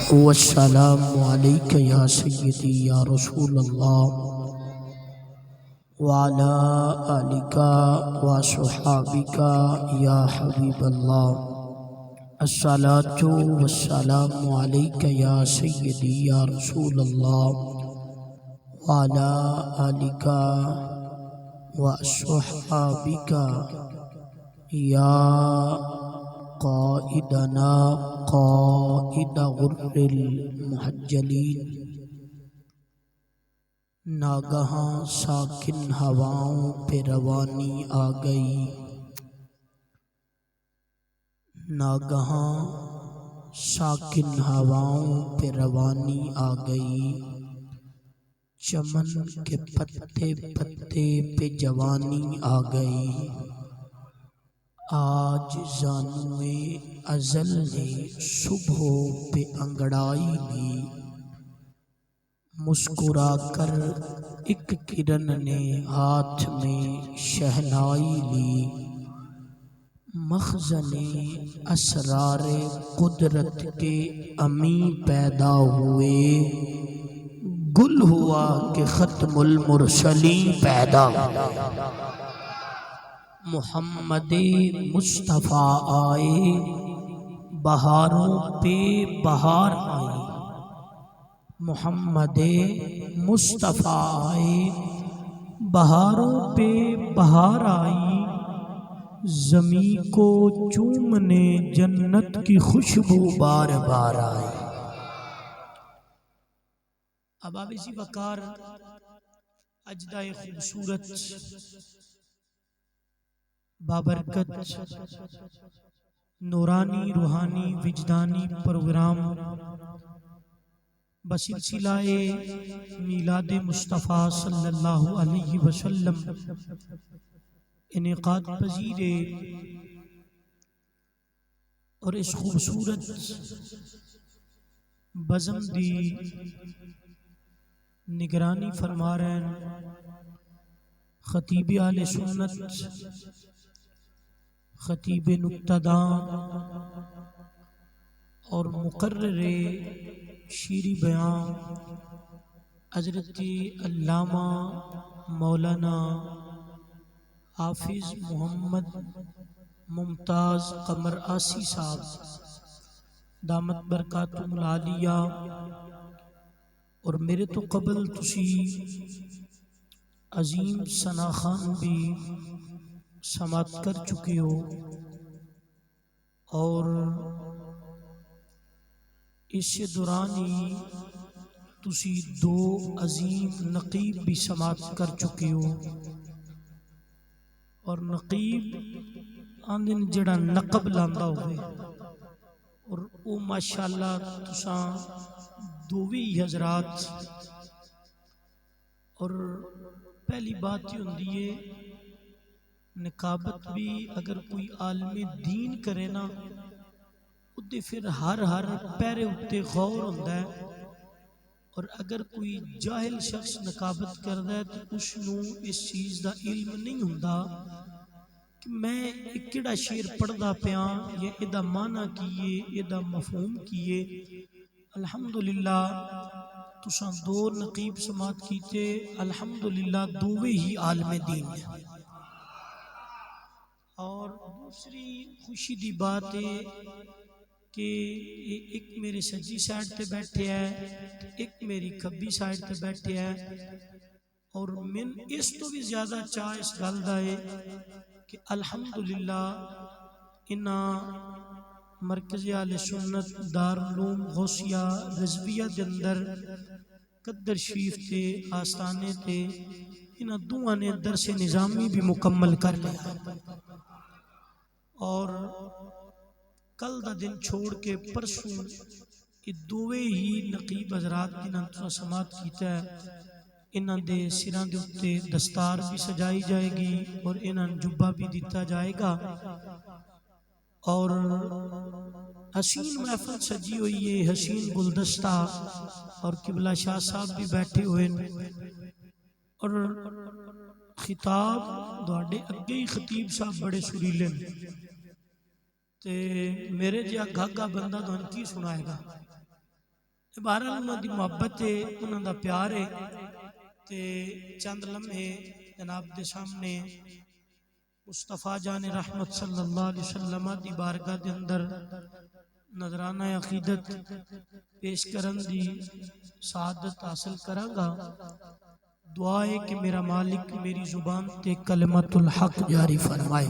والسلام عليك يا سيدي يا رسول الله وعلى آلك وصحابك يا حبيب الله الصلاة والسلام عليك يا سيدي يا رسول الله وعلى آلك وصحابك يا قائدنا قائد غر المحجلین۔ ناگہاں ساکن ہواؤں پہ روانی آ گئی، ناگہاں ساکن ہواؤں پہ روانی آ گئی، چمن کے پتے پتے پہ جوانی آ گئی۔ آج زانوئے ازل نے صبح پہ انگڑائی لی، مسکرا کر ایک کرن نے ہاتھ میں شہنائی لی۔ مخزن اسرار قدرت کے امی پیدا ہوئے، گل ہوا کہ ختم المرسلین پیدا ہوئے۔ محمد مصطفیٰ آئے، بہاروں پہ بہار آئی۔ محمد مصطفیٰ آئے، بہاروں پہ بہار آئی، زمیں کو چومنے جنت کی خوشبو بار بار آئی۔ اب آپ اسی وقار اجدائے خوبصورت بابرکت نورانی روحانی وجدانی پروگرام بسلسلہ میلاد مصطفیٰ صلی اللہ علیہ وسلم انعقاد پذیر اور اس خوبصورت بزم دی نگرانی فرما رہے ہیں خطیب اہل سنت، خطیب نقطہداں اور مقرر شیریں بیان حضرت علامہ مولانا حافظ محمد ممتاز قمر آسی صاحب دامت برکاتہم العالیہ۔ اور میرے تو قبل تسی عظیم ثنا خان بھی سماعت کر چکے ہو، اور اس دوران ہی تسی دو عظیم نقیب بھی سماعت کر چکے ہو۔ اور نقیب آندن جڑا نقب لاندا ہوئے، اور او ماشاءاللہ تساں دوویں حضرات۔ اور پہلی بات یہ ہوندی ہے نقابت بھی اگر کوئی عالم دین کرے نا، اُدے پھر ہر پیرے اُتے غور ہوندہ ہے، اور اگر کوئی جاہل شخص نقابت کردہ ہے تو اس نو اس چیز دا علم نہیں ہوندہ کہ میں کیڑا شعر پڑھدا پیاں یا ایدہ معنی کیے ایدہ مفہوم کیے۔ الحمدللہ تساں دو نقیب سماعت کیتے، الحمدللہ دوویں ہی عالم دین ہیں۔ اور دوسری خوشی دی بات ہے کہ ایک میرے سجی سائٹ تے بیٹھے ہیں، ایک میری کھبی سائٹ تے بیٹھے ہیں، اور من اس تو بھی زیادہ چاہ اس گل دا ہے کہ الحمدللہ انہاں مرکز اہل سنت دارالعلوم غوثیہ رضویہ دے اندر قدر شریف تے آستانے تے انہاں دوہاں نے درس نظامی بھی مکمل کر لیا، اور کل دا دن چھوڑ کے پرسوں یہ دوویں ہی نقیب حضرات انہاں تو سماعت کیتا ہے۔ انہاں دے سران دے اتے دستار بھی سجائی جائے گی اور انہاں جبہ بھی دیتا جائے گا، اور حسین محفل سجی ہوئی ہے، حسین گلدستہ، اور قبلہ شاہ صاحب بھی بیٹھے ہوئے، اور خطاب دوڑے اگے ہی خطیب صاحب بڑے سریلے تے میرے جہاں گھاگا بندہ تو ان کی سنائے گا۔ بہرحال انہاں دی محبت ہے، انہاں دا پیار ہے تے چند لمحے جناب دے سامنے مصطفیٰ جان رحمت صلی اللہ علیہ وسلم دی بارگاہ دے اندر نظرانہ عقیدت پیش کرن دی سعادت حاصل کراں گا۔ دعا ہے کہ میرا مالک میری زبان تے کلمت الحق جاری فرمائے،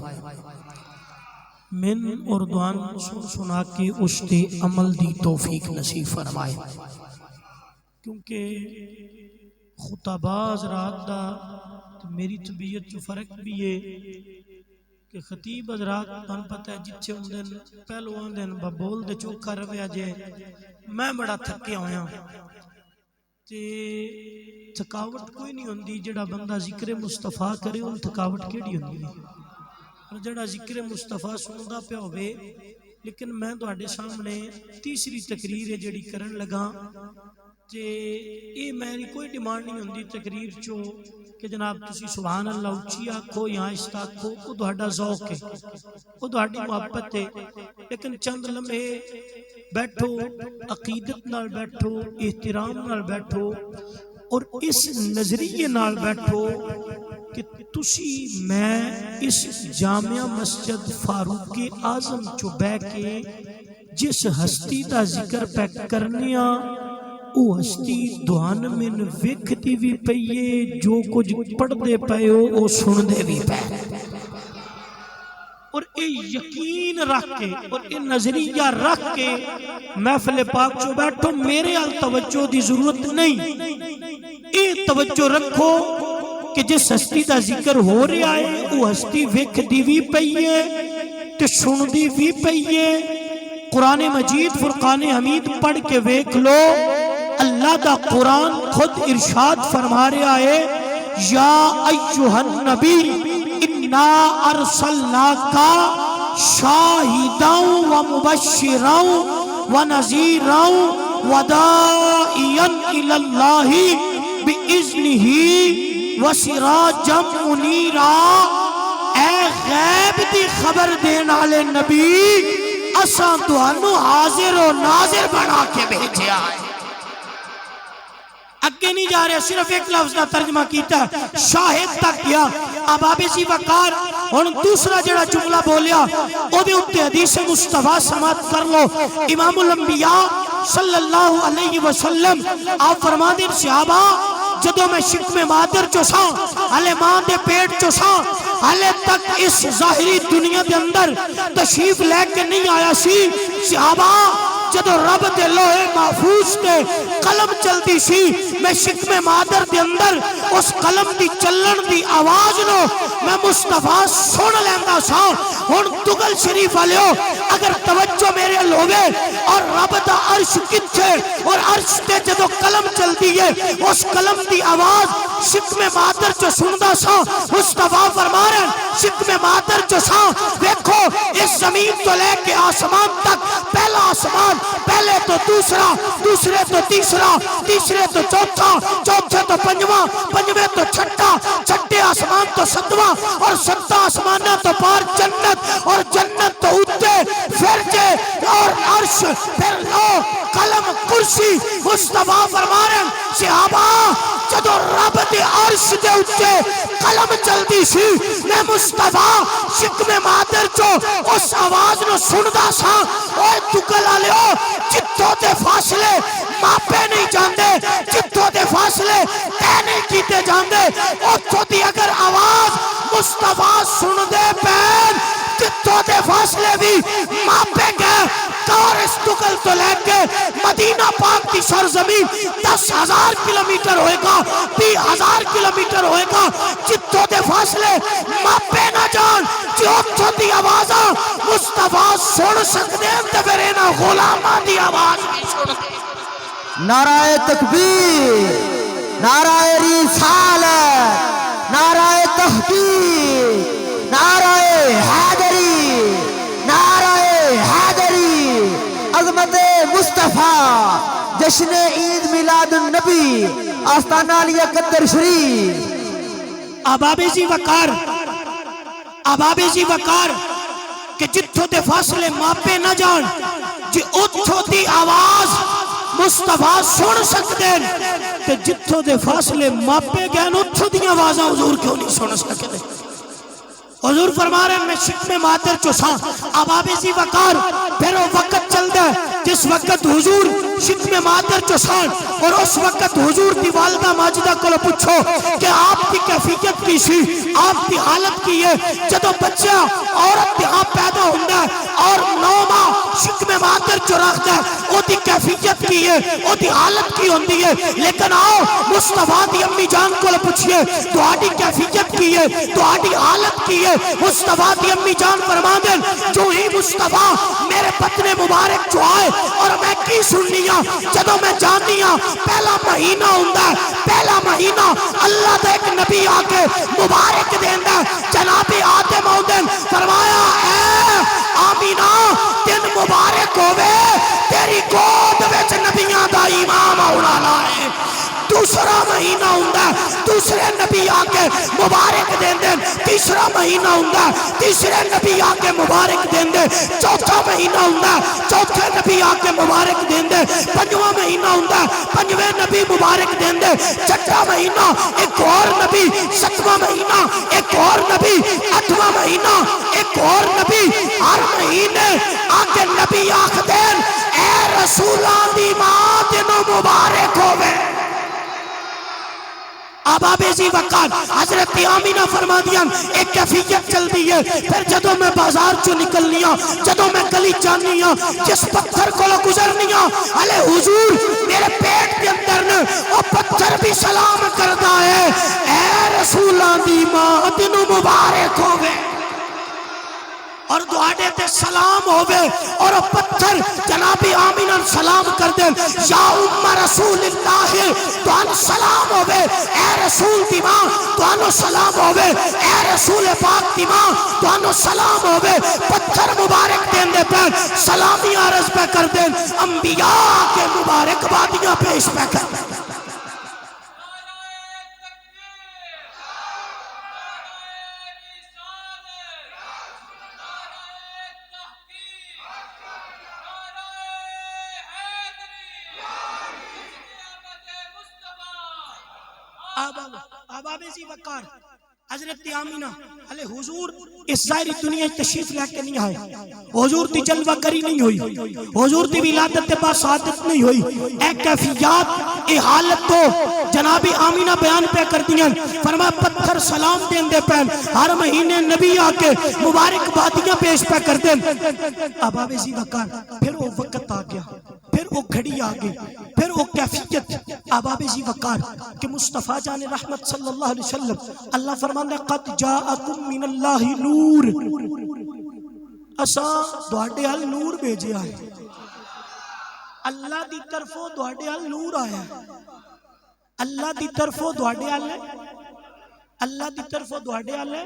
من اور دعان سن سنا کے اس تے عمل دی توفیق نصیب فرمائے، کیونکہ خطباز رات دا میری طبیعت جو فرق بھی ہے کہ خطیب حضرات تن پتہ ہے جتھے ہوندن پہلو آندن با بول دے چوکھا رویا جے میں بڑا تھکے ہویا تے تھکاوٹ کوئی نہیں ہوندی، جڑا بندہ ذکر مصطفیٰ کرے ان تھکاوٹ کیڑی ہوندی ہے، اور جڑا ذکر مصطفیٰ سندا پیا ہوئے۔ لیکن میں تواڈے سامنے تیسری تقریر ہے جڑی کرن لگا تے اے میری کوئی ڈیمانڈ نہیں ہوندی تقریر چو کہ جناب تسی سبحان اللہ اچھی آکھو یا آہستہ آکھو، وہ تہاڈا ذوق ہے، وہ تہاڈی محبت ہے، لیکن چند لمحے بیٹھو عقیدت نال بیٹھو، احترام نال بیٹھو اور اس نظریے نال بیٹھو کہ تسی میں اس جامعہ مسجد فاروق اعظم چو بہ کے جس ہستی دا ذکر پہ کرنیاں او ہستی دعان من وکھتی بھی پئیے، جو کچھ پڑھ دے پئے ہو او سن دے بھی پئے، اور اے یقین رکھ کے اور اے نظریہ رکھ کے محفل پاک چو بیٹھو، میرے آل توجہ دی ضرورت نہیں، اے توجہ رکھو کہ جس ہستی دا ذکر ہو رہا ہے وہ ہستی وکھ دی بھی پئیے تے سن دی بھی پئیے۔ قرآن مجید فرقان حمید پڑھ کے ویکھ لو، اللہ دا قرآن خود ارشاد فرما رہا ہے، یا ایہا النبی انا ارسلناکا شاہدا و مبشرا و نذیرا و داعیا الی اللہ باذنہ و سراجا منیرا۔ اے غیب دی خبر دین والے نبی، اساں تانوں حاضر و ناظر بنا کے بھیجیا ہے۔ اگے نہیں جا رہے، صرف ایک لفظ کا ترجمہ کیتا ہے، شاہد تک کیا۔ اب آبیسی وقار ہن دوسرا جڑا جملہ بولیا او دے اُتے حدیث مصطفیٰ سماعت کر لو۔ امام الانبیاء صلی اللہ علیہ وسلم آپ فرما دیں صحابہ، جدو میں شکم مادر چو ساں، حالے ماں دے پیٹ چو ساں، حالے تک اس ظاہری دنیا دے اندر تشریف لے کے نہیں آیا سی، صحابہ جدو رب دے لوہے محفوظ تے قلم چلتی سی، میں شکم مادر دے اندر اس قلم دی چلن دی آواز نو میں مصطفیٰ سن لیندا سا۔ ہن تغل شریف والے ہو، اگر توجہ میرے لوگے اور رب دا عرش کتھے اور عرش تے جدو قلم چلتی ہے اس قلم دی آواز شکم مادر چو سندا سا۔ مصطفیٰ فرما رہے ہیں شکم مادر چو سا، دیکھو اس زمین تو لے کے آسمان تک، پہلا آسمان، پہلے تو دوسرا، دوسرے تو تیسرا، تیسرے تو چوتھا، چوتھے تو پنجواں، پنجویں تو چھٹا، چھٹے آسمان تو ستواں، اور ستاں آسمانہ تو پار جنت، اور جنت تو اتے فرجے اور عرش، پھر لو قلم کرسی۔ مصطفیٰ فرما رہے ہیں صحابہ جدو رب دے عرش دے اتے قلم چلتی سی، میں مصطفیٰ شکم مادر چو اس آواز نو سندا سا۔ اوہ تکل آلے ہو، جتوں دے فاصلے ماپے نہیں جاندے، جتوں دے فاصلے طے نہیں کیتے جاندے، اتھوں دی اگر آواز مصطفیٰ سن دے پین، جتوں دے فاصلے بھی ماپے گئے۔ اور اس تکل تو لے کے مدینہ پاک کی سرزمین 10,000 کلومیٹر ہوئے گا، 20,000 کلومیٹر ہوئے گا، جتوں دے فاصلے ماپے نہ جان، جو اتھوں دی آوازاں مصطفیٰ سن سکتے ہیں تے پھر انہاں غلاماں دی آواز بھی سن سکتے۔ نعرہ تکبیر، نعرہ رسالت، نعرہ تحقیق، نعرہ حیدری، نعرہ حیدری، عظمت مصطفیٰ، جشن عید میلاد النبی، آستانہ علیہ قدر شریف۔ آبابیزی وقار کہ جتھوں دے فاصلے ماپے نہ جان، جی اتھوں دی آواز مصطفیٰ سن سکتے ہیں تے جتھوں دے فاصلے ماپے گئے اتھوں دی آوازاں حضور کیوں نہیں سن سکتے؟ حضور فرما رہے ہیں میں شکم مادر چوسا اباب ذی وقار پھر وہ وقت چل دے جس وقت حضور شکم مادر چوسان اور اس وقت حضور دی والدہ ماجدہ کو پوچھو کہ آپ کی کیفیت کی سی آپ کی حالت کی ہے جدو بچہ عورت یہاں پیدا ہوندہ ہے اور 9 ماہ شکم مادر چو رکھ دے وہ دی کیفیت کی ہے وہ دی حالت کی ہوندی ہے لیکن آؤ مصطفیٰ دی امی جان کو پوچھئے تو آڈی کیفیت کی ہے تو آڈی حالت کی ہے مصطفیٰ دی امی جان فرما دیں جو ہی مصطفیٰ میرے پتنے مبارک جو آئے اور میں کی سننیاں جدو میں جاننیاں پہلا مہینہ ہوندہ ہے پہلا مہینہ اللہ دے ایک نبی آکے مبارک دیندہ جناب آدم ہوندن فرمایا اے آمینہ دن مبارک ہوئے تیری گود وچ نبیاں دا امام اولا لائے دوسرا مہینہ ہوندہ دوسرے نبی آکے مبارک دیندے تیسرا مہینہ ہوندہ تیسرے نبی آکے مبارک دیندے چوتھا مہینہ ہوندہ چوتھے نبی آکے مبارک دیندے پنجواں مہینہ ہوندہ پنجویں نبی مبارک دیندے چھٹا مہینہ ایک اور نبی ستواں مہینہ ایک اور نبی آٹھواں مہینہ ایک اور نبی ہر مہینے آکے نبی آکھ دین اے رسولان دی ماں دنوں مبارک ہوئے اباب ذی وقار حضرت آمینہ فرما دیا ایک کیفیت چل دی ہے پھر جدو میں بازار چو نکلنیاں جدو میں گلی جاننیاں جس پتھر کو گزرنیاں علی حضور میرے پیٹ کے اندر نے وہ پتھر بھی سلام کردہ ہے اے رسولان دی ماں دنوں مبارک ہوئے اور دعاڑے تے سلام ہوئے اور پتھر جناب آمینہ سلام کر دیں یا ام رسول اللہ تو ان سلام ہوئے اے رسول دی ماں تو انو سلام ہوئے اے رسول پاک دی ماں تو انو سلام ہوئے پتھر مبارک دیں دے پہ سلامی عرض پہ کر دیں انبیاء کے مبارک بادیاں پیش پہ کر دیں اباب ذی وقار حضرت آمینہ علیہ حضور اس ظاہری دنیا تشریف لے کے نہیں آئے حضور دی جلوہ گری نہیں ہوئی حضور دی ولادت با سعادت نہیں ہوئی اے کیفیات اے حالت تو جناب آمینہ بیان پہ کر دیا فرمایا پتھر سلام دین دے پہن ہر مہینے نبی آکے مبارک بادیاں پیش پہ کر دیں اباب ذی وقار پھر وہ وقت آ گیا پھر وہ گھڑی آگئی پھر وہ کیفیت اباب ذی وقار کہ مصطفیٰ جان رحمت صلی اللہ علیہ وسلم اللہ فرماندہ قد جاءکم من اللہ نور اسا دوڑے حال نور بھیجے آئے اللہ دی طرفوں دوڑے حال نور آیا اللہ دی طرفوں دوڑے حال ہے اللہ دی طرفوں دوڑے حال ہے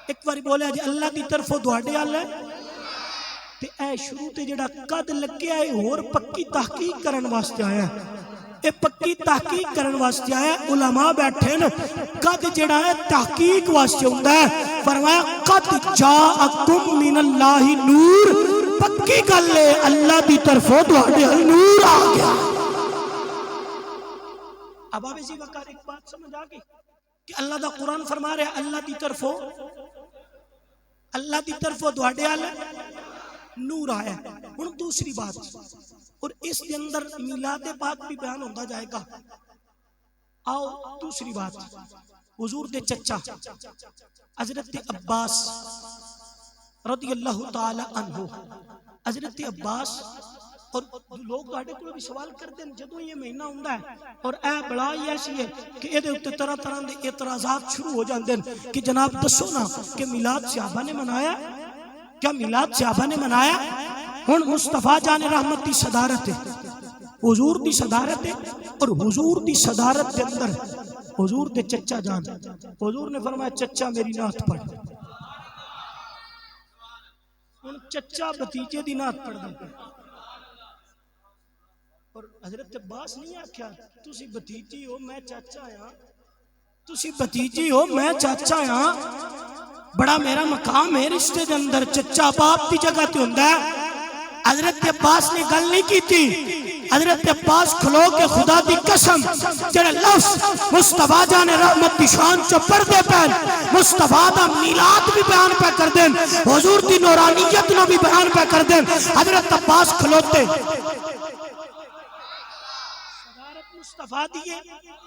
ایک باری بولے آجے اللہ دی طرفوں دوڑے حال ہے تے اے شروع تے جڑا قد لگے آئے اور پکی تحقیق کرن واسطے آیا اے پکی تحقیق کرن واسطے آیا علماء بیٹھے نا قد جڑا ہے تحقیق واسطے ہوندہ ہے فرمایا قد جاءکم من اللہ نور پکی گل لے اللہ دی طرفوں دوڑے نور آ گیا اباب ذی وقار ایک بات سمجھ آگئی کہ اللہ دا قرآن فرما رہے اللہ دی طرفوں دوڑے آلے نور آیا اور دوسری بات اور اس کے اندر میلاد پاک بھی بیان ہوتا جائے گا آؤ دوسری بات حضور دے چچا حضرت عباس رضی اللہ تعالی عنہ حضرت عباس اور لوگ گاڑے کو بھی سوال کرتے ہیں جدوں یہ مہینہ ہوندہ ہے اور اے بڑا ہی ایسی ہے کہ یہ دے طرح طرح دے اعتراضات شروع ہو جاندے ہیں کہ جناب دسو نا کہ میلاد صحابہ نے منایا کیا میلاد صحابہ نے منایا ہن مصطفیٰ جان رحمت دی صدارت ہے حضور دی صدارت ہے اور حضور دی صدارت کے اندر حضور دے چچا جان حضور نے فرمایا چچا میری نعت پڑھ ہن چچا بھتیجے دی نعت پڑھ دے اور حضرت عباس نہیں آکھیا تسی بھتیجی ہو میں چاچا ہاں تسی بھتیجی ہو میں چاچا ہاں بڑا میرا مقام ہے رشتے دے اندر چچا باپ دی جگہ تے ہوندا ہے حضرت عباس نے گل نہیں کی تھی، حضرت عباس کھلو کے خدا دی قسم جڑے لفظ مصطفیٰ جان رحمت دی شان چو پردے پہن مصطفیٰ دا میلاد بھی بیان پہ کر دیں، حضور دی نورانیت نو بھی بیان پہ کر دیں، حضرت عباس کھلوتے مصطفیٰ دیئے،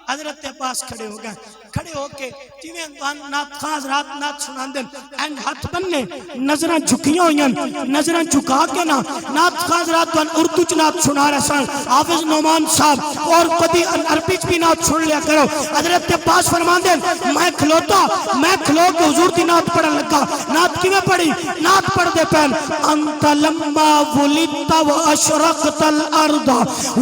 حضرت عباس کھڑے ہو گئے، کھڑے ہو کے جیویں نات خاں حضرات نات سنان دیں، اینڈ ہاتھ بننے نظریں جھکیاں ہوئیں، نظریں جھکا کے نا نات خاں حضرات بن اردو چ نات سنا رہے سن، حافظ نعمان صاحب اور کدی عربی چ بھی نات سن لیا کرو۔ حضرت عباس فرمان دیں میں کھلو کے حضور دی نات پڑھن لگا، نات کی میں پڑھی، نات پڑھ دے پہن انت لما ولدت و اشرقت الارض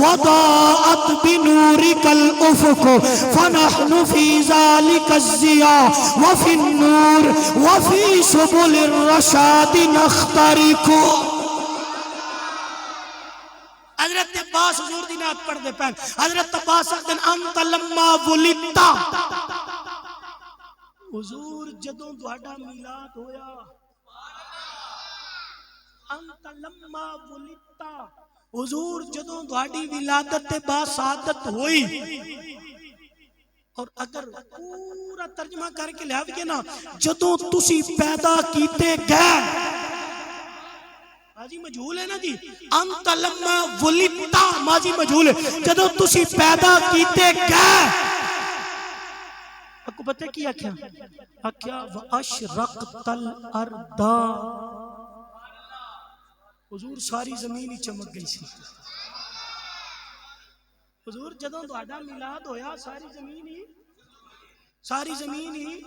وضاءت بنورک الافق فنحن فی ذالک الضیاء وفی النور وفی سبل الرشاد نخترق۔ حضرت عباس حضور دی نات پڑھ دے پہن، حضرت عباس اکدن انت لما ولدتا، حضور جدوں دوڑا میلاد ہویا، انت لما ولدتا، حضور جدوں دوڑی ولادت با سعادت ہوئی۔ اور اگر پورا ترجمہ کر کے لیا بھی نا جدوں تسی پیدا کیتے گئے، ماضی مجھول ہے نا جی، انت لما ولدتا ماضی مجھول ہے، جدوں تسی پیدا کیتے گئے، آپ کو پتہ کیا کیا اکیا وَأَشْرَقْتَ الْأَرْضَ، حضور ساری زمین ہی چمک گئی سی۔ حضور جدوں دوڑا میلاد ہویا ساری زمین ہی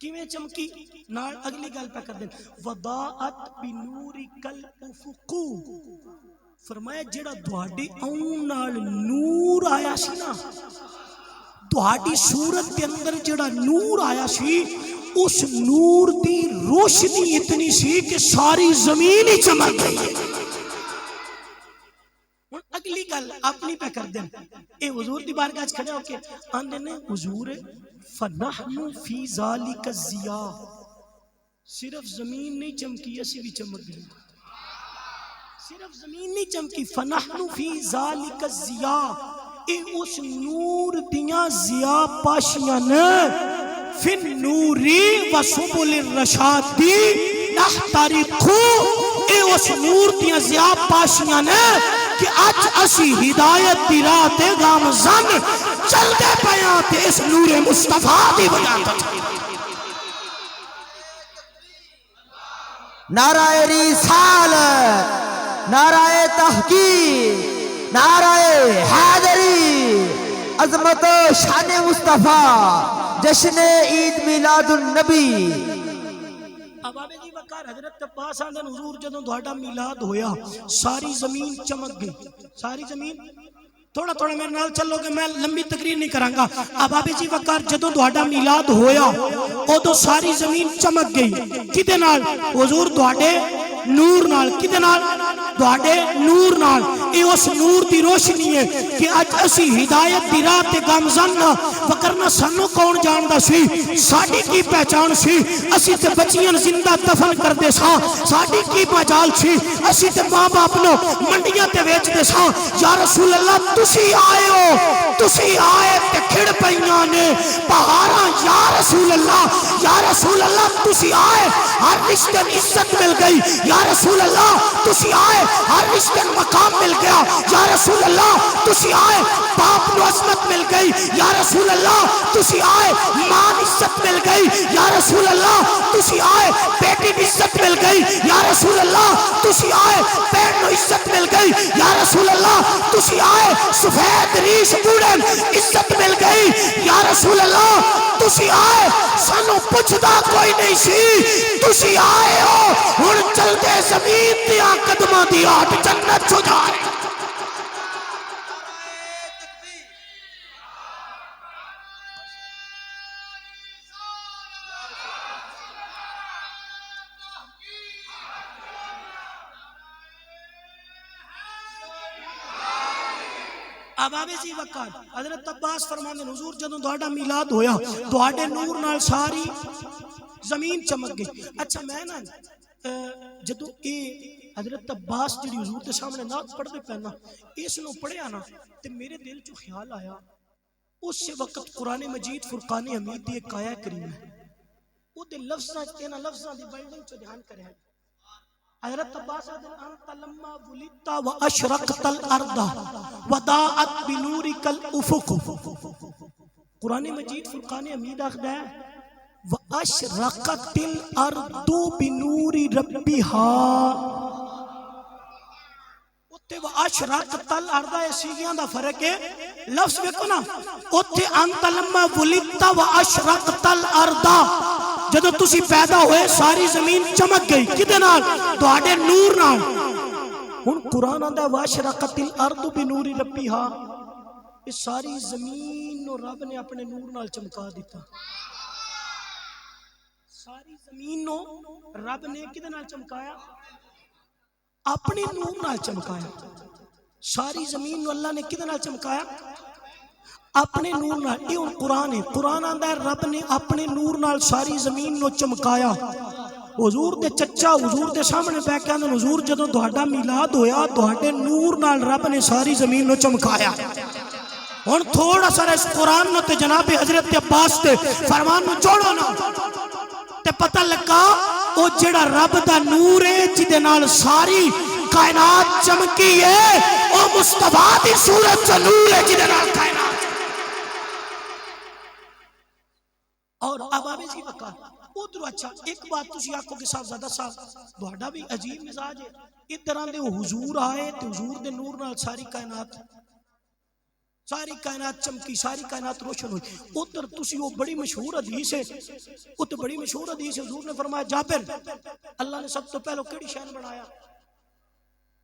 کیویں چمکی، نال اگلی گل پہ کر دیں وضاءت بنورک الافق، فرمایا جڑا دوڑی اون نال نور آیا سی نا، دوڑی صورت کے اندر جڑا نور آیا سی اس نور دی روشنی اتنی سی کہ ساری زمین ہی چمک گئی ہے۔ اگلی گل اپنی پہ کر دیں، اے حضور دی بارگاہ کھڑے ہو کے آندے نے حضور فنحن فی ذالک الضیاء، صرف زمین نہیں چمکی اسی بھی چمک گئی، صرف زمین نہیں چمکی، فنحن فی ذالک الضیاء، اے اس نور دیاں ضیاء پاشیاں نے، فی النوری و سبل الرشاد نحترق، اے اس نور دیاں ضیاء پاشیاں نے کہ آج اسی ہدایت دی راہ تے گامزن چل دے پیاں تے اس نور مصطفیٰ دی وجہ تے۔ نعرہ رسالت، نعرہ تحقیق، نعرہ حیدری، عظمت و شان مصطفیٰ، جشن عید میلاد النبی۔ ابابے جی وقار حضرت عباس آندن حضور جدوں دوڑا میلاد ہویا ساری زمین چمک گئی، ساری زمین، تھوڑا تھوڑا میرے نال چلو کہ میں لمبی تقریر نہیں کروں گا۔ ابابے جی وقار جدوں دوڑا میلاد ہویا ادو ساری زمین چمک گئی، کدے نال؟ حضور دوڑے نور نال، کدے نال؟ دوڑے نور نال، اے اس نور دی روشنی ہے کہ اج اسی ہدایت دی راہ تے گامزن نہ وکرنا سانو کون جاندا سی، ساڈی کی پہچان سی، اسی تے بچیاں زندہ دفن کر دے ساں، ساڈی کی مجال سی، اسی تے ماں باپ نو منڈیاں تے ویچ دے ساں۔ یا رسول اللہ تسی آئے ہو، تسی آئے تے کھڑ پئیاں نے پہاڑاں، یا رسول اللہ، یا رسول اللہ تسی آئے ہر رشتے عزت مل گئی، یا رسول اللہ تسی آئے ہر رشتے مقام مل گیا، یا رسول اللہ تسی آئے باپ نو عظمت مل گئی، یا رسول اللہ تسی آئے ماں عزت مل گئی، یا رسول اللہ تسی آئے بیٹی عزت مل گئی، یا رسول اللہ تسی آئے بہن نو عزت مل گئی، یا رسول اللہ تسی آئے سفید ریش بوڑھن عزت مل گئی، یا رسول اللہ تسی آئے سانو پچھدا کوئی نہیں سی، تسی آئے ہو ہن چل دے زمین دیا قدمہ دیا جنت چھو جائے۔ ابابے جی وقار حضرت عباس فرماندے حضور جدوں دوڑا میلاد ہویا دوڑے نور نال ساری زمین چمک گئی۔ اچھا میں نا جدوں اے حضرت عباس جڑی حضور دے سامنے نعت پڑھ دے پہنا اس نو پڑھیا نا تے میرے دل چو خیال آیا اس وقت قرآن مجید فرقان حمید دی ایک آیا کریم ہے او دے لفظاں تینا لفظاں دی بلڈنگ چو دھیان کرے ہیں حضرت عباس دن انت لما ولدت و اشرقت الارض وداعت بنورک الافق قرآن مجید فرقان حمید آخدا ہے واشرقت الارض بنور ربها تے واشرقت الارض سیگیاں دا فرق ہے لفظ دیکھو نا اوتھے انت لما ولدت واشرقت الارض جدوں تسی پیدا ہوئے ساری زمین چمک گئی کدے نال تہاڈے نور نال ہن قرآن آندا واشرقت الارض بنور ربها اس ساری زمین نو رب نے اپنے نور نال چمکا دیتا ساری زمین نو رب نے کدے نال چمکایا اپنے نور نال چمکایا ساری زمین نو اللہ نے کدے نال چمکایا اپنے نور نال یہ ہن قرآن ہے قرآن آندا ہے رب نے اپنے نور نال ساری زمین نو چمکایا حضور دے چچا حضور دے سامنے بیٹھ کے آندے حضور جدوں تہاڈا میلاد ہویا تہاڈے نور نال رب نے ساری زمین نو چمکایا ہن تھوڑا سا اس قرآن نو تے جناب حضرت عباس تے فرمان نو جوڑو نا تے پتہ لگا او جڑا رب دا نور ہے جدے نال ساری کائنات چمکی ہے او مصطفیٰ دی صورت چ نور ہے جدے نال کائنات اور اب آبے سی وقار ادھر اچھا ایک بات تسی آکھو کہ صاحب زیادہ صاحب تہاڈا بھی عجیب مزاج ہے ادھر آندے حضور آئے تے حضور دے نور نال ساری کائنات چمکی ساری کائنات روشن ہوئی ادھر تسی وہ بڑی مشہور حدیث ہے ادھر بڑی مشہور حدیث ہے حضور نے فرمایا جابر اللہ نے سب تو پہلو کیڑی شے بنایا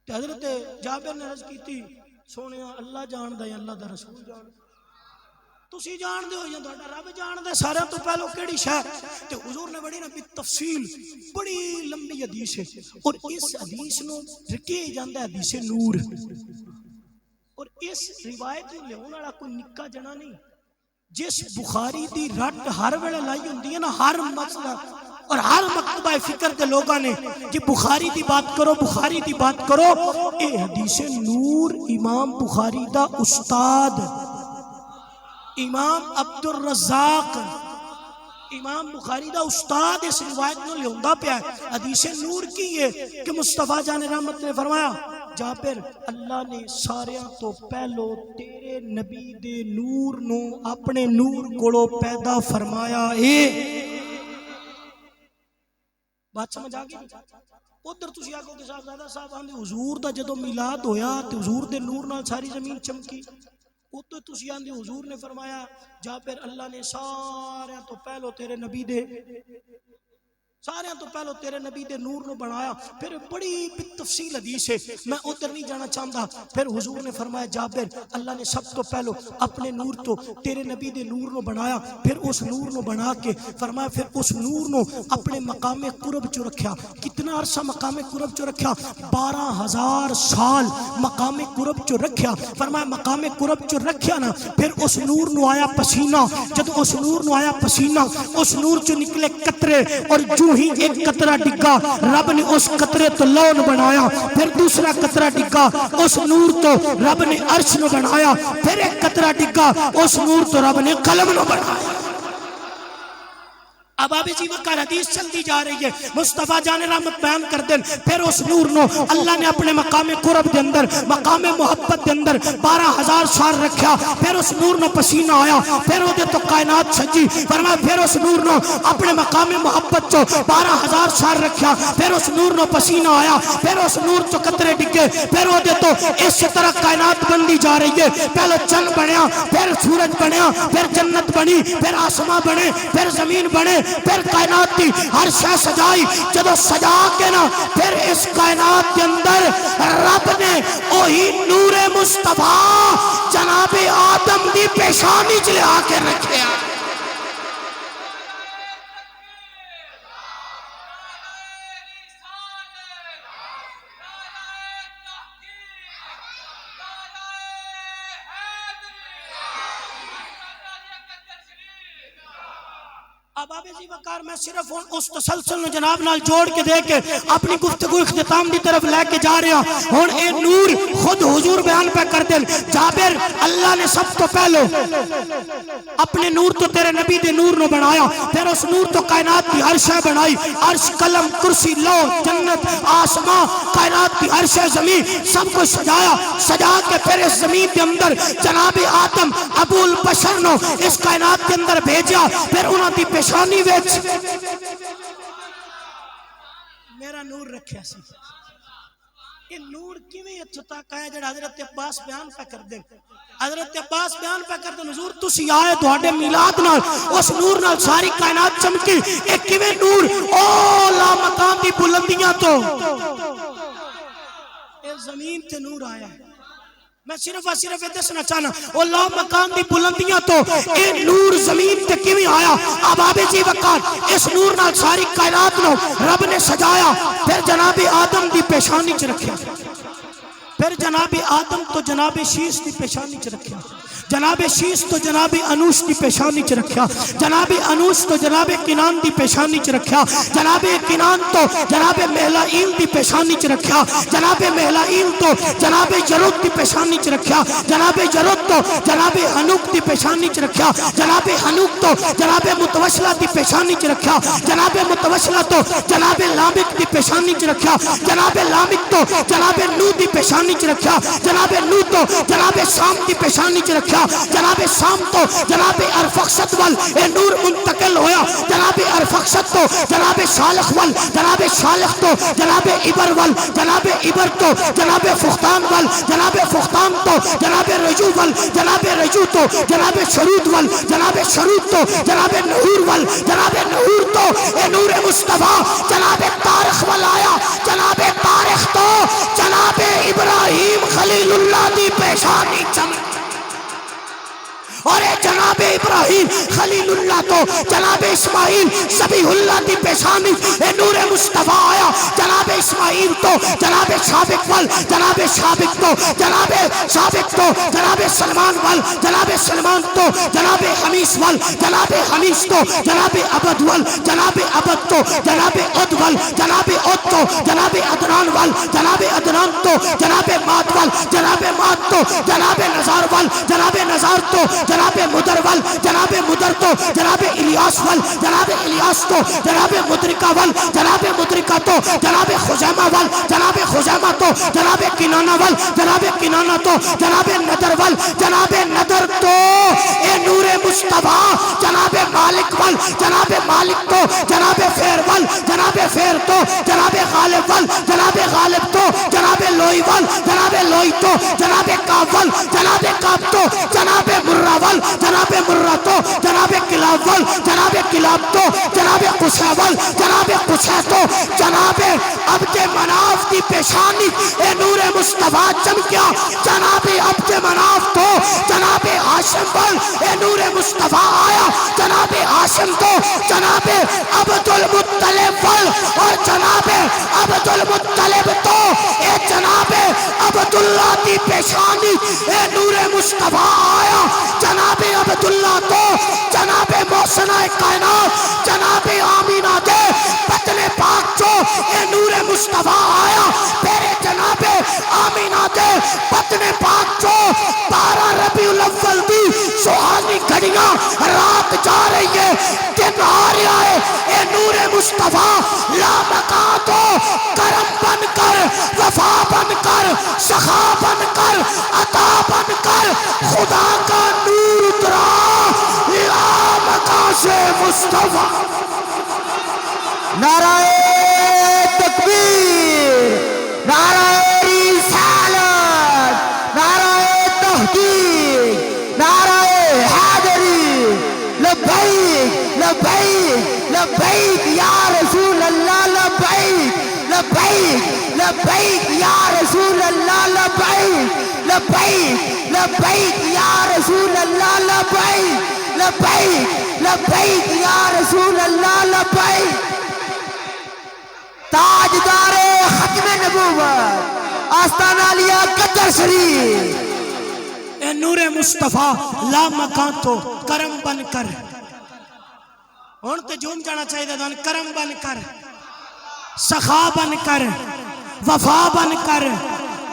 تے حضرت جابر نے عرض کی تھی سونیا اللہ جاندا ہے اللہ دا رسول جاندا تسی جان دے ہو یا تہاڈا رب جان دے سارے تو پہلو کیڑی شے تے حضور نے بڑی نبی تفصیل بڑی لمبی حدیث ہے اور اس حدیث نو رکھے جاندا ہے حدیث نور اور اس روایت نو لیون والا کوئی نکا جنا نہیں جس بخاری دی رٹ ہر ویلے لائی ہوندی ہے نا ہر مسئلہ اور ہر مکتبہ فکر دے لوگاں نے کہ بخاری دی بات کرو بخاری دی بات کرو اے حدیث نور امام بخاری دا استاد امام عبد الرزاق امام بخاری دا استاد اس روایت نو لیوندا پیا ہے حدیث نور کی ہے کہ مصطفیٰ جان رحمت نے فرمایا جابر اللہ نے ساریاں تو پہلو تیرے نبی دے نور نو اپنے نور کولو پیدا فرمایا ہے بات سمجھ آگئی ادھر تسی آگو کہ صاحب زیادہ صاحب آندے حضور دا جدو میلاد ہویا تے حضور دے نور نال ساری زمین چمکی ادھر تسی آندے حضور نے فرمایا جابر اللہ نے سارے تو پہلو تیرے نبی دے نور نو بنایا پھر بڑی تفصیل حدیث ہے میں ادھر نہیں جانا چاہتا پھر حضور نے فرمایا جابر اللہ نے سب تو پہلو اپنے نور تو تیرے نبی دے نور نو بنایا پھر اس نور نو بنا کے فرمایا پھر اس نور نو اپنے مقام قرب چو رکھیا کتنا عرصہ مقام قرب چو رکھیا 12,000 سال مقام قرب چو رکھیا فرمایا مقام قرب چو رکھیا نا پھر اس نور نو آیا پسینہ جب اس نور نو آیا پسینہ اس نور چو نکلے قطرے اور جو ہی ایک قطرہ ڈگا رب نے اس قطرے تو لون بنایا پھر دوسرا قطرہ ڈگا اس نور تو رب نے عرش نو بنایا پھر ایک قطرہ ڈگا اس نور تو رب نے قلم نو بنایا اب آبی جی وقار حدیث چلتی جا رہی ہے مصطفیٰ جان رحمت بیان کر دیں پھر اس نور نو اللہ نے اپنے مقام قرب دے اندر مقام محبت دے اندر 12,000 سال رکھیا پھر اس نور نو پسینہ آیا پھر وہ دے تو کائنات سجی فرمایا پھر اس نور نو اپنے مقام محبت چو 12,000 سال رکھیا پھر اس نور نو پسینہ آیا پھر اس نور چو قطرے ڈگے پھر وہ دے تو اس طرح کائنات بندی جا رہی ہے پہلے چند بنیا پھر سورج بنیا پھر جنت بنی پھر آسمان بنے پھر زمین بنے پھر کائنات کی ہر شے سجائی جدو سجا کے نا پھر اس کائنات کے اندر رب نے وہی نور مصطفیٰ جناب آدم دی پیشانی چلے آ کے رکھے اب جی وقار میں صرف اس تسلسل نے جناب نال جوڑ کے دے کے اپنی گفتگو اختتام دی طرف لے کے جا رہا ہوں. اے نور خود حضور بیان پہ کر دیں. جابر اللہ نے سب تو پہلو اپنے نور تو تیرے نبی دے نور نو بنایا, پھر اس نور تو کائنات کی ہر شے بنائی, عرش قلم کرسی لو جنت آسمان کائنات کی ہر شے زمین سب کو سجایا, سجا کے پھر اس زمین کے اندر جناب آدم ابو البشر نو اس کائنات کے اندر بھیجا, پھر انہاں دی پیشانی وچ میرا نور رکھیا سی. یہ نور کیویں اتھوں تک آیا جڑا حضرت عباس بیان پہ کر دے. حضرت عباس بیان پہ کر دے حضور تسی آئے تہاڈے میلاد نال اس نور نال ساری کائنات چمکی. اے کیویں نور او لا مکان دی بلندیاں تو اے زمین تے نور آیا ہے. میں صرف دسنا چاہنا او لا مکان دی بلندیاں تو اے نور زمین تے کیویں آیا. اب جی وقار اس نور نال ساری کائنات نو رب نے سجایا, پھر جناب آدم دی پیشانی چ رکھیا, پھر جناب آدم تو جناب شیش دی پیشانی چ رکھیا, جناب شیش تو جناب انوش دی پیشانی چ رکھیا, جناب انوش تو جناب کنان دی پیشانی چ رکھیا, جناب کنان تو جناب مہلائیل دی پیشانی چ رکھیا, جناب مہلائیل تو جناب جرد دی پیشانی چ رکھیا, جناب جرد تو جناب حنوک دی پیشانی چ رکھیا, جناب حنوک تو جناب متوشلہ دی پیشانی چ رکھیا, جناب متوشلہ تو جناب لامک دی پیشانی چ رکھیا, جناب لامک تو جناب نو دی پیشانی چ رکھیا, جناب نو تو جناب شام دی پیشانی چ رکھیا, جناب شام تو جناب ارفخشد وال اے نور منتقل ہویا, جناب ارفخشد تو جناب شالخ وال, جناب شالخ تو جناب عبر وال, جناب عبر تو جناب فختان وال, جناب فختان تو جناب رجو وال, جناب رجو تو جناب شرود وال, جناب شرود تو جناب نہور وال, جناب نہور تو اے نور مصطفیٰ جناب تارخ وال آیا, جناب تارخ تو جناب ابراہیم خلیل اللہ دی پیشانی چمک, اور جناب ابراہیم خلیل اللہ تو جناب اسماعیل ذبیح اللہ دی پیشانی اے نور مصطفیٰ آیا, جناب اسماعیل تو جناب شابق وال, جناب شابق تو جناب شابق تو جناب سلمان وال, جناب سلمان تو جناب حمیس وال, جناب حمیس تو جناب عبد وال, جناب عبد تو جناب عد وال, جناب عد تو جناب عدنان وال, جناب عدنان تو جناب ماد وال, جناب ماد تو جناب نزار وال, جناب نزار تو جناب مدر وال, جناب مدر تو جناب الیاس وال, جناب الیاس تو جناب مدرکہ وال, جناب مدرکہ تو جناب خزیمہ وال, جناب خزیمہ تو جناب کنانہ وال, جناب کنانہ تو جناب ندر وال, جناب ندر تو اے نور مصطفیٰ جناب مالک وال, جناب مالک تو جناب فیر وال, جناب فیر تو جناب غالب وال, جناب غالب تو جناب لوئی وال, جناب لوئی تو جناب کعب وال, جناب کعب تو جناب مرہ وال, جناب مرہ تو جناب کلاب وال, جناب کلاب تو جناب قصہ وال, جناب قصہ تو جناب عبد مناف دی پیشانی اے نور مصطفیٰ چمکیا, جناب عبد مناف تو جناب ہاشم وال اے نور مصطفیٰ آیا, جناب ہاشم تو جناب عبد المطلب وال, اور جناب عبد المطلب تو اے جناب عبداللہ دی پیشانی اے نور مصطفیٰ آیا, جناب عبداللہ تو جناب محسنہ کائنات جناب آمینہ دے بطن پاک جو اے نور مصطفیٰ آیا, پھر جناب آمینہ دے بطن پاک جو 12 ربیع الاول دی سہانی گھڑیاں رات جا رہی ہے, دن آ رہا ہے, اے نور مصطفیٰ لا مکان تو کرم بن کر, وفا بن کر, سخا بن کر, عطا بن کر, خدا کا نور اترا لا مکان سے مصطفیٰ. نعرہ تکبیر, نعرہ رسالت, نعرہ تحقیق, نعرہ حیدری, لبیک لبیک لبیک یا رسول اللہ, لبیک لبیک لبیک یا رسول اللہ, لبیک لبیک لبیک یا رسول اللہ, لبیک لبیک لبیک یا رسول اللہ, لبیک. تاجدار ختم نبوت آستانہ علیہ قدر شریف اے نور مصطفیٰ لا مکان تو کرم بن کر, ہن تے جوم جانا چاہیے دن کرم بن کر سخا بن کر وفا بن کر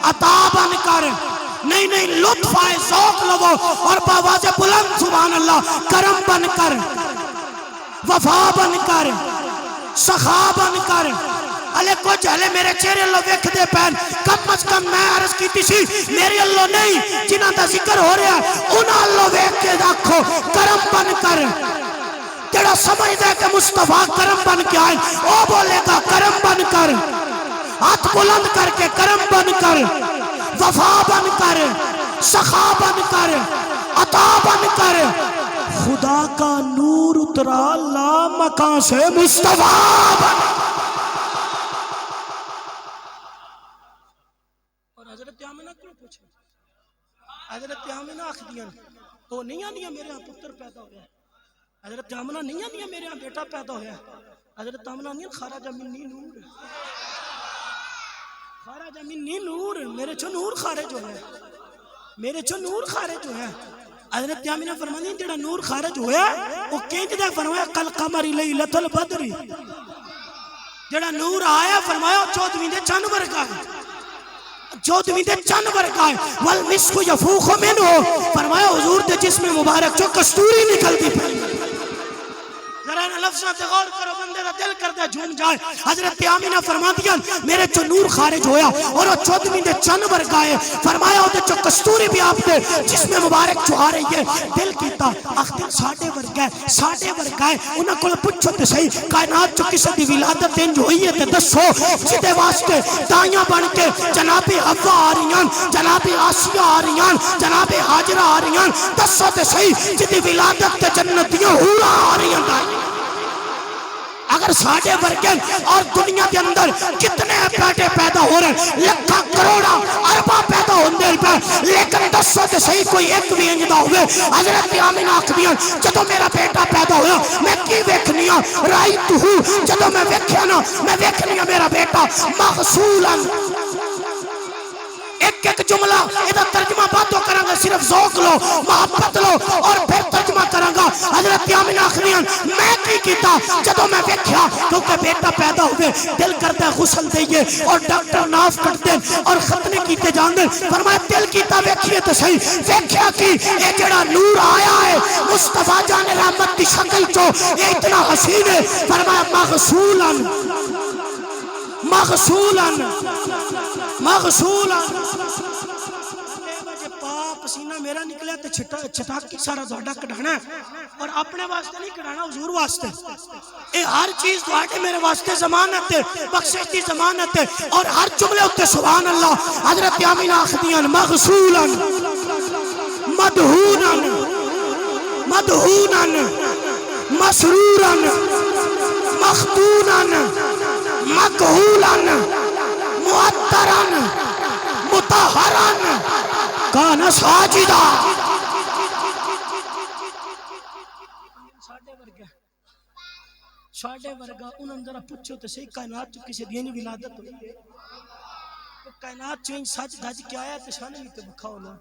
عطا بن کر نہیں نہیں لطف آئے ذوق لگو اور باواز بلند سبحان اللہ کرم بن کر وفا بن کر سخا بن کر علی کچھ ہلے میرے چہرے اللہ ویکھ دے پین کم از کم میں عرض کی تھی میرے اللہ نہیں جنہ دا ذکر ہو رہا ہے انہاں اللہ ویکھ کے رکھو کرم بن کر تیرا سمجھ دے کہ مصطفیٰ کرم بن کے آئے او بولے گا کرم بن کر ہاتھ بلند کر کے کرم بن کر وفا بن کر سخا بن کر عطا بن کر خدا کا نور اترا لا مکان سے مصطفیٰ بن اور حضرت آمنہ کیوں پوچھے حضرت آمنہ آخ دیا تو نہیں آنیا میرے ہاں پتر پیدا ہو گیا حضرت آمنہ نہیں آنیا میرے ہاں بیٹا پیدا ہویا حضرت آمنہ نہیں خارج منی نور خارج منی نور میرے چھو نور خارج ہویا میرے چھو نور خارج ہویا حضرت آمنہ فرمانی جڑا نور خارج ہویا وہ کینج دے فرمایا کل قمر لیلۃ البدر جڑا نور آیا فرمایا 14ویں دے چاند ورگا ہے 14ویں دے چاند ورگا ہے والمسک یفوخ منہ فرمایا حضور دے جسم مبارک جو کستوری نکلتی پڑی ذرا لفظاں تے غور کرو بندے دا دل کردا جھوم جائے حضرت آمینہ فرما دیا میرے چو نور خارج ہویا اور وہ 14ویں دے چند ورگا ہے فرمایا وہ چو کستوری بھی آپ دے جسم مبارک چو آ رہی ہے دل کیتا اختر ساڑھے ورگا ہے انہاں کو پوچھو تے صحیح کائنات چو کسی دی ولادت انج ہوئی ہے تے دسو جدے واسطے دائیاں بن کے جناب حوا آ رہی ہیں جناب آسیہ آ رہی ہیں جناب حاجرہ آ رہی ہیں دسو تے صحیح جدی ولادت تے جنتیاں ہورا آ رہی ہیں اگر ساڑھے ورگن اور دنیا کے اندر کتنے بیٹے پیدا ہو رہے ہیں لکھا کروڑا اربا پیدا ہوندے رہے لیکن دسو تے صحیح کوئی ایک بھی انجدہ ہوئے حضرت آمینہ آخدیاں جدو میرا بیٹا پیدا ہویا میں کی ویکھنیاں رائت ہوں جدو میں ویکھیا میں ویکھنیاں میرا بیٹا مغسولا ایک جملہ ادھا ترجمہ باتوں کریں گا صرف ذوق لو محبت لو اور پھر ترجمہ کریں گا حضرت آمینہ آخریان میں کی کیتا جدو میں ویکھیا کیونکہ بیٹا پیدا ہوئے دل کرتا ہے غسل دئیے اور ڈاکٹر ناف کرتے اور ختنے کیتے جان دیں فرمایا دل کیتا ویکھیے تو صحیح ویکھیا کی اے جڑا نور آیا ہے مصطفیٰ جان رحمت کی شکل چو اے اتنا حسین ہے فرمایا مغسولا پاپ پسینہ میرا نکلیا تے چھٹاک کی سارا دوڑا کڑھانا اور اپنے واسطے نہیں کڑھانا حضور واسطے اے ہر چیز دوڑے میرے واسطے ضمانت ہے بخشش کی ضمانت ہے اور ہر جملے ہوتے سبحان اللہ حضرت آمینہ آخدیان مغسولا مدہونا مسرورا مختونا مقہولا معطرا مطہرا کان ساجدہ ساڑھے ورگا انہوں ذرا پوچھو تو صحیح کائنات چو کسی دین ولادت ہوئی ہے کوئی کائنات چو ان سچ دھج کے آیا تو شانے بھی تو بکھاؤ نا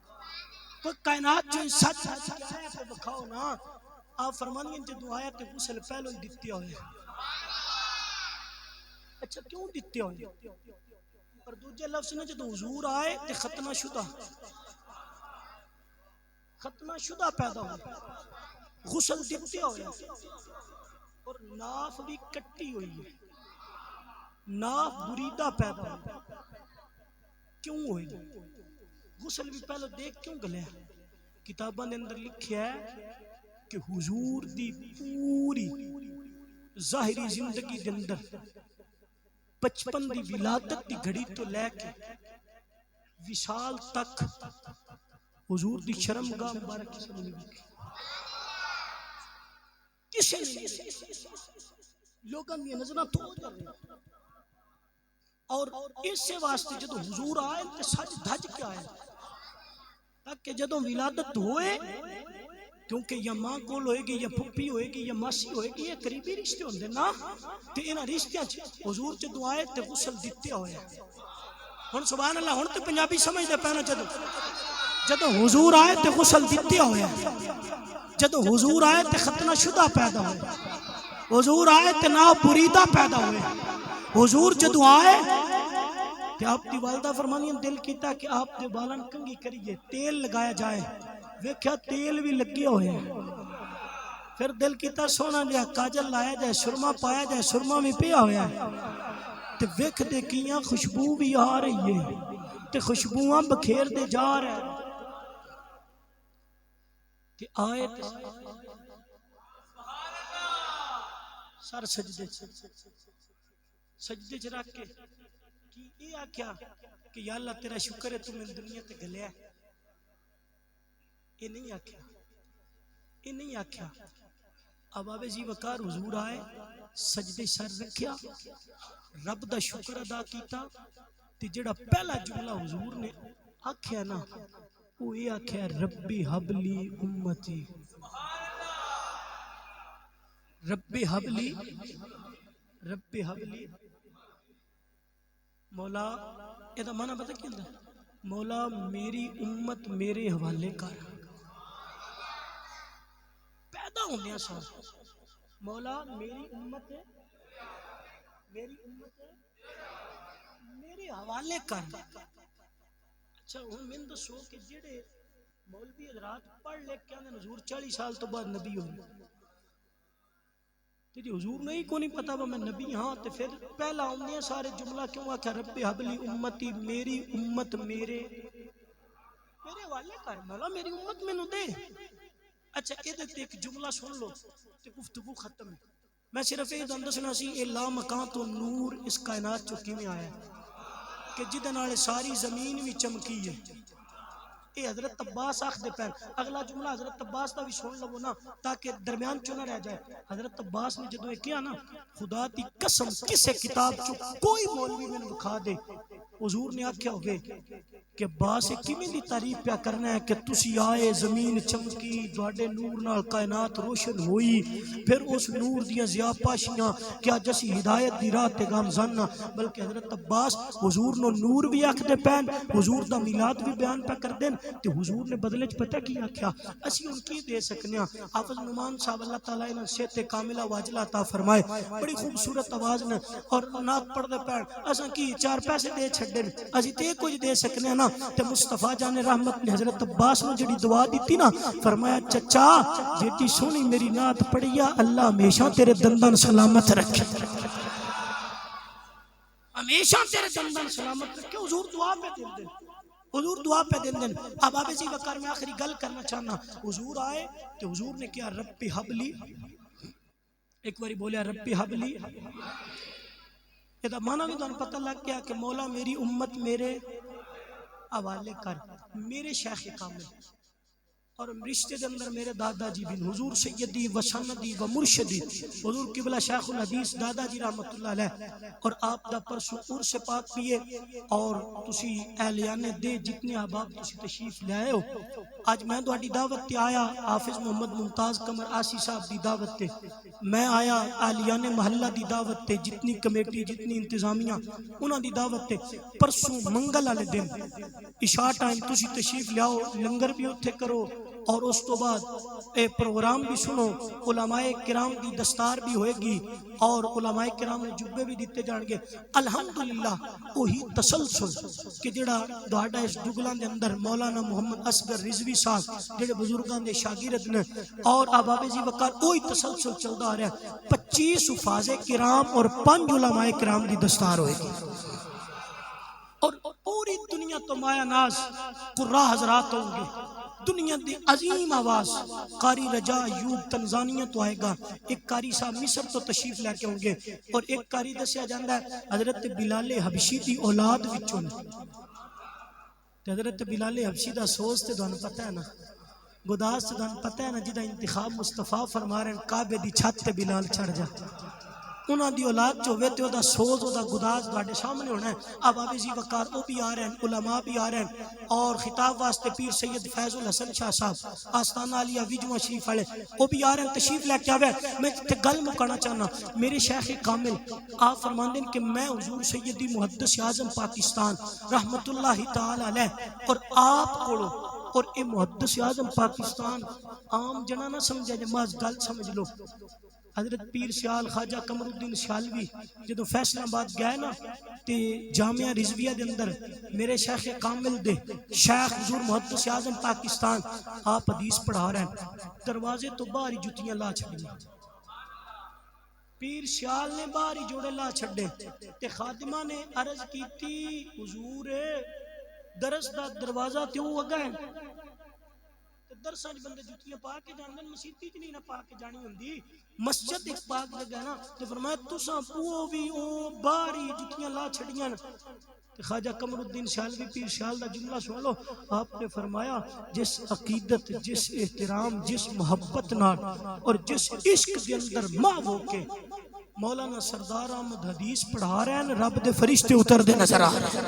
کوئی کائنات چو ان سچ دھج کے آیا تو بکھاؤ نا آپ فرمانیں جدو آیا تو غسل پہلو ہی دیتے ہوئے اچھا کیوں دیتے ہوئے اور دوجہ لفظ نے جدو حضور آئے تو ختنہ شدہ پیدا ہوئے غسل دیتے ہوئے اور ناف بھی کٹی ہوئی ہے ناف بریدہ پیدا ہوئی کیوں ہوئی غسل بھی پہلے دیکھ کیوں گلے کتابہ نے اندر لکھیا ہے کہ حضور دی پوری ظاہری زندگی دے اندر 55 دی ولادت دی گھڑی تو لے کے وصال تک حضور دی شرمگاہ مبارک کسی نے نہیں کسی نے لوگاں دی نظرہ تو ہو جاتے ہیں اور اس سے واسطے جدو حضور آئے تے سچ دھج کے آئے تاکہ جدو ولادت ہوئے کیونکہ یا ماں کول ہوئے گی یا پھپھی ہوئے گی یا ماسی ہوئے گی یہ قریبی رشتے ہوندے نا تے انہاں رشتیاں حضور جدو آئے تے غسل دیتے ہوئے ہن سبحان اللہ ہن تے پنجابی سمجھ دے پہنا جدو حضور آئے تے غسل دیتے ہوئے جدو حضور آئے تے ختنہ شدہ پیدا ہوئے حضور آئے تے نہ بریدہ پیدا ہوئے. حضور جدو آئے تے آپ دی والدہ فرمانی دل کیتا کہ آپ دے بالن کنگھی کریے, تیل لگایا جائے. ویکھیا تیل بھی لگے ہوئے ہیں. پھر دل کیتا سونا جہا کاجل لایا جائے, سرما پایا جائے, سرما بھی پیا ہویا ہے. تے ویکھ دے کیاں خوشبو بھی آ رہی ہے تے خوشبواں بکھیر دے جا رہے ہیں. تے آئے تے سر سجدے چ رکھ کے کی یہ آکھیا کہ یا اللہ تیرا شکر ہے تو میں دنیا تے گلیا. یہ نہیں آکھیا, یہ نہیں آکھیا. اب آبے جی وقار حضور آئے, سجدے سر رکھیا, رب دا شکر ادا کیتا. تے جڑا پہلا جملہ حضور نے آکھیا نا وہ یہ آکھیا ربی حبلی امتی, ربی حبلی, ربی حبلی. مولا یہ دا معنی پتہ کیا ہے؟ مولا میری امت میرے حوالے کر. پیدا ہونے سار مولا میری امت ہے, میری امت ہے میرے حوالے کر. اچھا ہوں میں دسو کہ جڑے مولوی حضرات پڑھ لکھ کے آندے حضور 40 سال تو بعد نبی ہوئے, تے جی حضور نہیں کو نہیں پتا میں نبی ہاں, تے پھر پہلا آمدے سارے جملہ کیوں آکھا رب حبلی امتی, میری امت میرے حوالے کر. مولا میری امت میں نو دے. اچھا ادھر ایک جملہ سن لو تے گفتگو ختم ہے. میں صرف یہ دسنا سی اے لا مکان تو نور اس کائنات چکی میں آیا کہ جدے نال ساری زمین بھی چمکی ہے. اے حضرت عباس آخ دے پہن. اگلا جملہ حضرت عباس دا بھی سن لو نا تاکہ درمیان چوں نہ رہ جائے. حضرت عباس نے جدو کیا نا خدا دی قسم کسے کتاب چوں کوئی مولوی میں دکھا دے حضور نے آکھیا ہوگے کہ عباس کیویں دی تعریف پیا کرنا ہے کہ تسی آئے زمین چمکی تواڈے نور نال کائنات روشن ہوئی, پھر اس نور دیاں ضیاء پاشیاں کیا جسی ہدایت دی راہ تے گامزن. بلکہ حضرت عباس حضور نو نور بھی آکھ دے پین, حضور دا میلاد بھی بیان پہ کر دین. تے حضور نے بدلے چ پتہ کی آکھیا اسی ان کی دے سکنے ہیں. حافظ نعمان صاحب اللہ تعالیٰ انہاں صحت کاملہ واجلہ عطا فرمائے, بڑی خوبصورت آواز نے اور نعت پڑھ دے پین. اساں کی 4 پیسے دے چھڈن اسی تے کچھ دے سکنے ہیں نا. تے مصطفیٰ جان رحمت نے حضرت عباس نے جڑی دعا دیتی نا فرمایا چچا جیتی سونی میری نعت پڑھیا اللہ ہمیشہ تیرے دندان سلامت رکھے, ہمیشہ تیرے دندان سلامت رکھے. حضور دعا پہ دین دین, حضور دعا پہ دین دین. اب آبے جی وقار میں آخری گل کرنا چاہنا. حضور آئے تو حضور نے کیا ربی حبلی, ایک باری بولیا ربی حبلی. یہ دا معنی بھی دون پتہ لگ گیا کہ مولا میری امت میرے حوالے کر. میرے شیخ کامل اور رشتے دے اندر میرے دادا جی بن حضور سیدی و سندی و مرشدی حضور قبلہ شیخ الحدیث دادا جی رحمت اللہ علیہ. اور آپ دا پرسو عرس پاک پیے اور تسی اہلیان دے جتنے احباب تسی تشریف لے آئے ہو. آج میں دوڑی دعوت تے آیا حافظ محمد ممتاز قمر آسی صاحب دی دعوت تے, میں آیا اہلیان محلہ دی دعوت تے, جتنی کمیٹی جتنی انتظامیہ انہاں دی دعوت تے. پرسوں منگل والے دن عشاء ٹائم تسی تشریف لیاؤ, لنگر بھی اتھے کرو اور اس تو بعد اے پروگرام بھی سنو. علماء کرام دی دستار بھی ہوئے گی اور علماء کرام نے جبے بھی دیتے جان گے. الحمدللہ وہی تسلسل کہ جڑا دوڑا اس جگلان دے اندر مولانا محمد اصغر رضوی صاحب جڑے بزرگان دے شاگرد نے اور آباب جی وقار وہی تسلسل چلتا آ رہا ہے. 25 حفاظ کرام اور 5 علماء کرام دی دستار ہوئے گی اور پوری دنیا تو مایا ناز قرآ حضرات ہوں گے. دنیا دی عظیم آواز قاری رجا ایوب تنزانیہ تو آئے گا. ایک قاری صاحب مصر تو تشریف لے کے ہوں گے اور ایک قاری دسیا جاندہ ہے حضرت بلال حبشی دی اولاد وچوں. حضرت بلال حبشی دا سوز تے دون پتہ ہے نا, گداس تے دون پتہ ہے نا, جدہ انتخاب مصطفیٰ فرما رہے ہیں کعبے دی چھت تے بلال چڑھ جا. انہاں دی اولاد جو ہوئے تے او دا سوز او دا گداز باڑے سامنے ہونا ہے. اب آبی زی وقار او بھی آ رہے ہیں, علماء بھی آ رہے ہیں اور خطاب واسطے پیر سید فیض الحسن شاہ صاحب آستانہ علیہ ویجوہ شریف والے او بھی آ رہے ہیں, تشریف لے کے آوے. میں تے گل مکانا چاہنا میرے شیخ کامل آپ فرماندے کہ میں حضور سیدی محدث اعظم پاکستان رحمت اللہ تعالی علیہ اور آپ کوڑو اور اے محدث اعظم پاکستان عام جنا نہ سمجھے جے ماز گل سمجھ لو حضرت پیر سیال خواجہ قمر الدین سیالوی جدو فیصلہ آباد گئے نا تے جامعہ رضویہ دے اندر میرے شیخ کامل دے شیخ حضور محدث اعظم پاکستان آپ حدیث پڑھا رہے ہیں، دروازے تو باہر ہی جتیاں لا چھڑیاں، پیر سیال نے باہر ہی جوڑے لا چھڑے تے خادمہ نے عرض کی تھی حضور درس دا دروازہ تے وہ اگا ہے درساں بندے جتیاں پا کے جاندے مسیتی چ نہیں نہ پا کے جانی ہوندی، مسجد ایک پاک جگہ ہے نا، تو فرمایا تساں وہ بھی او باری جتیاں لا چھڑیاں تے خواجہ قمر الدین سیالوی پیر سیال دا جملہ سن لو، آپ نے فرمایا جس عقیدت، جس احترام، جس محبت نال اور جس عشق دے اندر ماں ہو کے مولانا سردار احمد حدیث پڑھا رہے ہیں، رب دے فرشتے اتر دے نظر آ رہے ہیں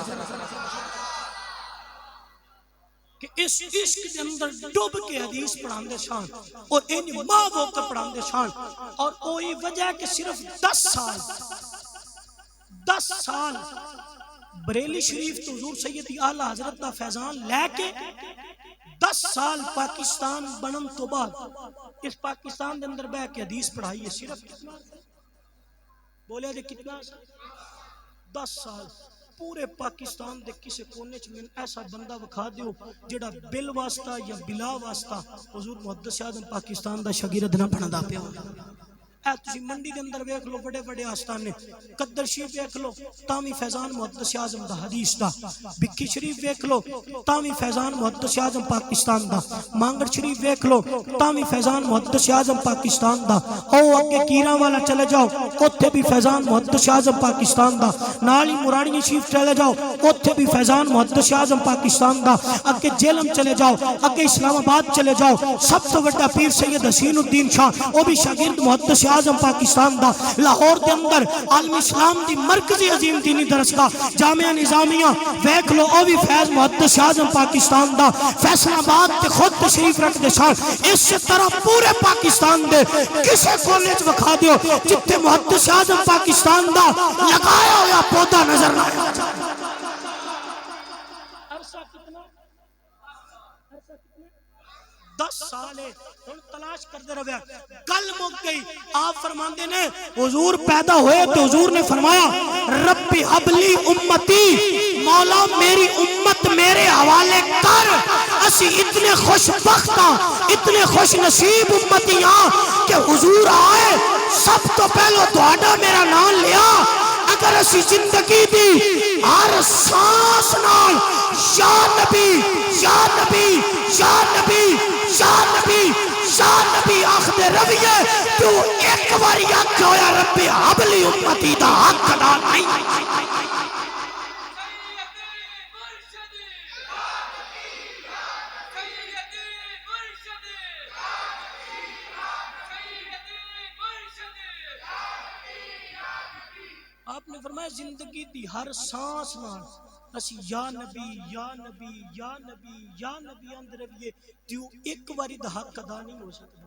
کہ اس عشق کے اندر ڈوب کے حدیث پڑھان دے شان اور ان ماں ہو کر پڑھان دے شان، اور وہی وجہ ہے کہ صرف 10 سال بریلی شریف تو حضور سیدی اعلیٰ حضرت دا فیضان لے کے 10 سال پاکستان بنن تو بعد اس پاکستان دے اندر بہ کے حدیث پڑھائی ہے، صرف کتنا بولے دے کتنا 10 سال پورے پاکستان دے کسے کونے چ میں ایسا بندہ وکھا دیو جڑا بل واسطہ یا بلا واسطہ حضور محدث اعظم پاکستان دا شاگرد نہ بندا پیا اے تسی منڈی دے اندر ویکھ لو بڑے بڑے آستانے قدر شریف ویکھ لو تامی فیضان محدث اعظم دا حدیث دا، بکی شریف ویکھ لو تامی فیضان محدث اعظم پاکستان دا، مانگڑ شریف ویکھ لو تامی فیضان محدث اعظم پاکستان دا، او اگے کیراں والا چلے جاؤ اوتھے بھی فیضان محدث اعظم پاکستان دا، نال ہی مراڑی شریف چلے جاؤ اوتھے بھی فیضان محدث اعظم پاکستان دا، اگے جیلم چلے جاؤ اگے اسلام آباد چلے جاؤ سب تو بڑا پیر سید حسین الدین شاہ او بھی شاگرد محدث اعظم پاکستان دا، لاہور دے اندر عالم اسلام دی مرکزی عظیم دینی درسگاہ جامعہ نظامیہ ویکھ لو او بھی فیض محدث اعظم پاکستان دا، فیصل آباد تے خود تشریف رکھ دے شان، اس طرح پورے پاکستان دے کسے کونے چ وکھا دیو جتھے محدث اعظم پاکستان دا لگایا ہوا پودا نظر نہ آیا۔ عرصہ کتنا 10 سال ہے، ہن تلاش کردے رہیا، کل مک گئی۔ آپ فرماندے نے حضور پیدا ہوئے تو حضور نے فرمایا رب حبلی امتی، مولا میری امت میرے حوالے کر، اسی اتنے خوش بخت ہاں اتنے خوش نصیب امتی ہاں کہ حضور آئے سب تو پہلو تہاڈا میرا نام لیا، اگر اسی زندگی دی ہر سانس نال یا نبی یا نبی یا نبی یا نبی یا نبی آخدے رویے تو ایک باری آکھ ہویا رب حبلی امتی دا حق ادا نہیں۔ آپ نے فرمایا زندگی دی ہر سانس نال اسی یا نبی یا نبی یا نبی یا نبی اندر رویے تو ایک باری دا حق ادا نہیں ہو سکتا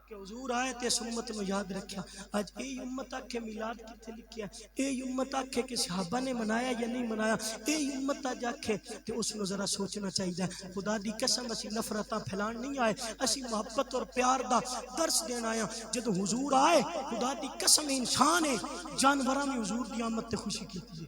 کہ حضور آئے تے اس امت میں یاد رکھیا۔ آج اے امت آکھے میلاد کتے لکھیا، اے امت آکھے کہ صحابہ نے منایا یا نہیں منایا، اے امت آج آکھے تے اس میں ذرا سوچنا چاہیے۔ خدا دی قسم اسی نفرتاں پھیلان نہیں آئے، اسی محبت اور پیار دا درس دینا آیا۔ جدو حضور آئے خدا دی قسم انسان ہے جانوراں میں حضور دی آمد تے خوشی کیتی ہے،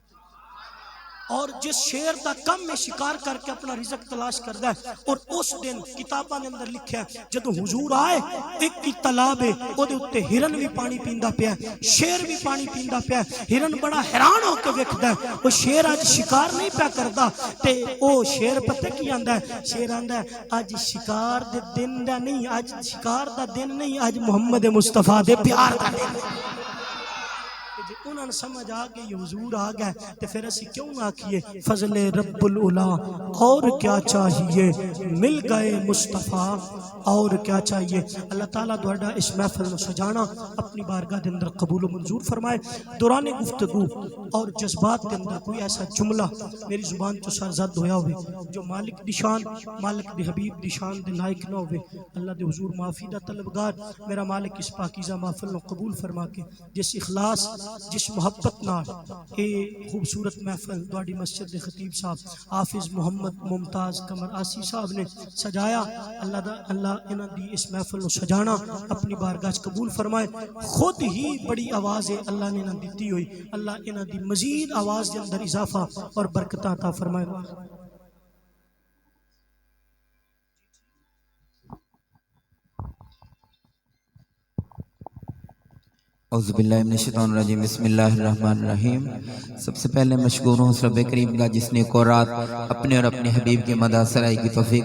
اور جس شیر دا کم میں شکار کر کے اپنا رزق تلاش کردا ہے، اور اس دن کتاباں دے اندر لکھیا ہے جدو حضور آئے ایک کی تالاب ہے او دے اوتے ہرن بھی پانی پیندا پیا ہے، شیر بھی پانی پیندا پیا ہے، ہرن بڑا حیران ہو کے ویکھدا ہے او شیر اج شکار نہیں پیا کردا تے او شیر پتہ کی آندا ہے، شیر آندا ہے اج شکار دے دن دا نہیں، اج شکار دا دن نہیں، اج محمد مصطفیٰ دے پیار دا دن ہے۔ انہوں نے سمجھ آگئے یہ حضور آگئے تو پھر اسی کیوں نہ کیے فضل رب العلا اور کیا چاہیے، مل گئے مصطفیٰ اور کیا چاہیے۔ اللہ تعالیٰ دوڑا اس محفل میں سجانا اپنی بارگاہ دے اندر قبول و منظور فرمائے۔ دوران گفتگو اور جذبات کے اندر کوئی ایسا جملہ میری زبان تو سرزد ہویا ہوئے جو مالک دی شان مالک دی حبیب دی شان دے لائق نہ ہوئے، اللہ دے حضور معافی دا طلبگار میرا مالک اس پاکیزہ محفل کو قبول فرما کے جس اخلاص جس محبت نال یہ خوبصورت محفل تواڈی مسجد دے خطیب صاحب حافظ محمد ممتاز قمر آسی صاحب نے سجایا، اللہ انہاں دی اس محفل نو سجانا اپنی بارگاہ وچ قبول فرمائے۔ خود ہی بڑی آواز ہے اللہ نے انہاں دتی ہوئی، اللہ انہاں دی مزید آواز دے اندر اضافہ اور برکتاں عطا فرمائے۔ اعوذ باللہ من الشیطان الرجیم، بسم اللہ الرحمن الرحیم۔ سب سے پہلے مشکور ہوں اس رب کریم کا جس نے کو رات اپنے اور اپنے حبیب کی مدح سرائی کی توفیق